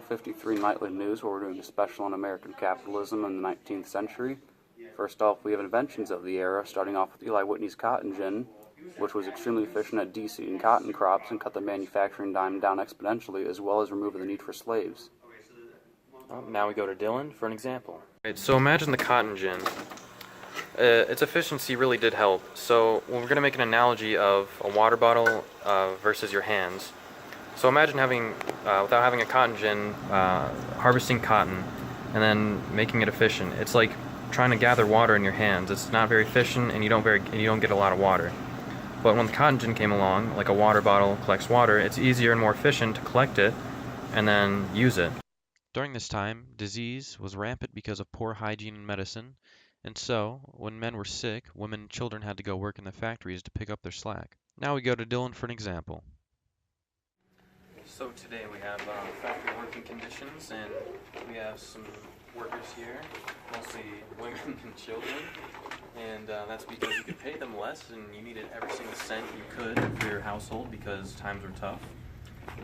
53 Nightly News, where we're doing a special on American capitalism in the 19th century. First off, we have inventions of the era, starting off with Eli Whitney's cotton gin, which was extremely efficient at de-seeding cotton crops and cut the manufacturing dime down exponentially, as well as removing the need for slaves. Well, now we go to Dylan for an example. Right, so imagine the cotton gin. Its efficiency really did help. So we're going to make an analogy of a water bottle versus your hands. So imagine having, without having a cotton gin, harvesting cotton and then making it efficient. It's like trying to gather water in your hands. It's not very efficient, and you don't get a lot of water. But when the cotton gin came along, like a water bottle collects water, it's easier and more efficient to collect it and then use it. During this time, disease was rampant because of poor hygiene and medicine, and so, when men were sick, women and children had to go work in the factories to pick up their slack. Now we go to Dylan for an example. So today we have factory working conditions, and we have some workers here, mostly women and children, and that's because you could pay them less and you needed every single cent you could for your household because times were tough.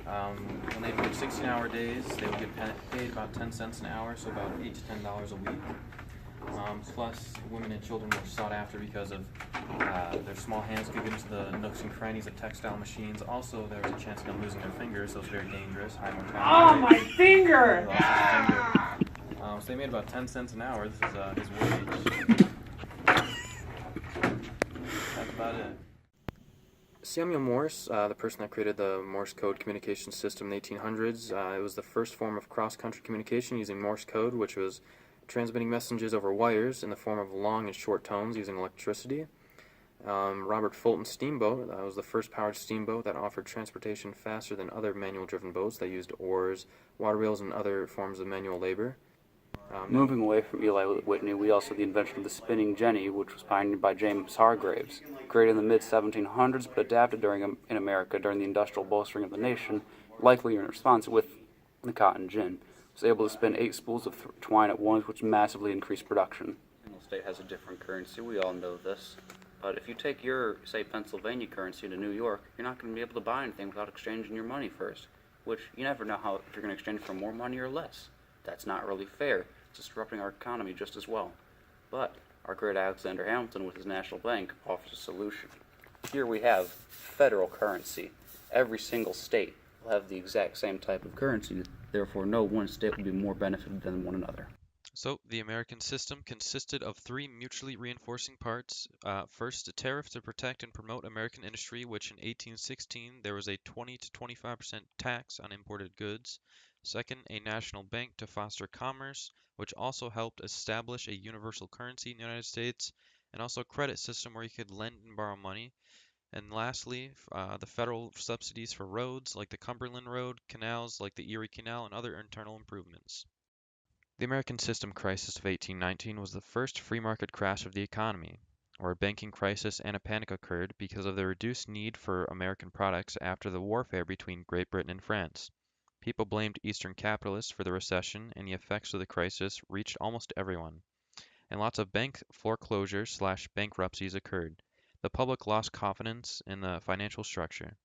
When they worked 16-hour days, they would get paid about 10 cents an hour, so about $8 to $10 a week. Plus, women and children were sought after because of their small hands could get into the nooks and crannies of textile machines. Also, there was a chance of them losing their fingers, so it was very dangerous, high mortality. Oh, my finger! So they made about 10 cents an hour. This is his wage. That's about it. Samuel Morse, the person that created the Morse code communication system in the 1800s, it was the first form of cross-country communication using Morse code, which was transmitting messages over wires in the form of long and short tones using electricity. Robert Fulton's steamboat was the first powered steamboat that offered transportation faster than other manual-driven boats that used oars, water wheels, and other forms of manual labor. Moving away from Eli Whitney, we also have the invention of the spinning jenny, which was pioneered by James Hargreaves. Created in the mid-1700s, but adapted in America during the industrial bolstering of the nation, likely in response with the cotton gin. Was able to spin 8 spools of twine at once, which massively increased production. Every state has a different currency, we all know this. But if you take your, say, Pennsylvania currency to New York, you're not going to be able to buy anything without exchanging your money first, which you never know how if you're going to exchange for more money or less. That's not really fair. It's disrupting our economy just as well. But our great Alexander Hamilton with his national bank offers a solution. Here we have federal currency. Every single state will have the exact same type of currency. Therefore, no one state will be more benefited than one another. So, the American system consisted of 3 mutually reinforcing parts. First, a tariff to protect and promote American industry, which in 1816 there was a 20 to 25% tax on imported goods. Second, a national bank to foster commerce, which also helped establish a universal currency in the United States, and also a credit system where you could lend and borrow money. And lastly, the federal subsidies for roads like the Cumberland Road, canals like the Erie Canal, and other internal improvements. The American system crisis of 1819 was the first free market crash of the economy, where a banking crisis and a panic occurred because of the reduced need for American products after the warfare between Great Britain and France. People blamed Eastern capitalists for the recession, and the effects of the crisis reached almost everyone. And lots of bank foreclosures/bankruptcies occurred. The public lost confidence in the financial structure.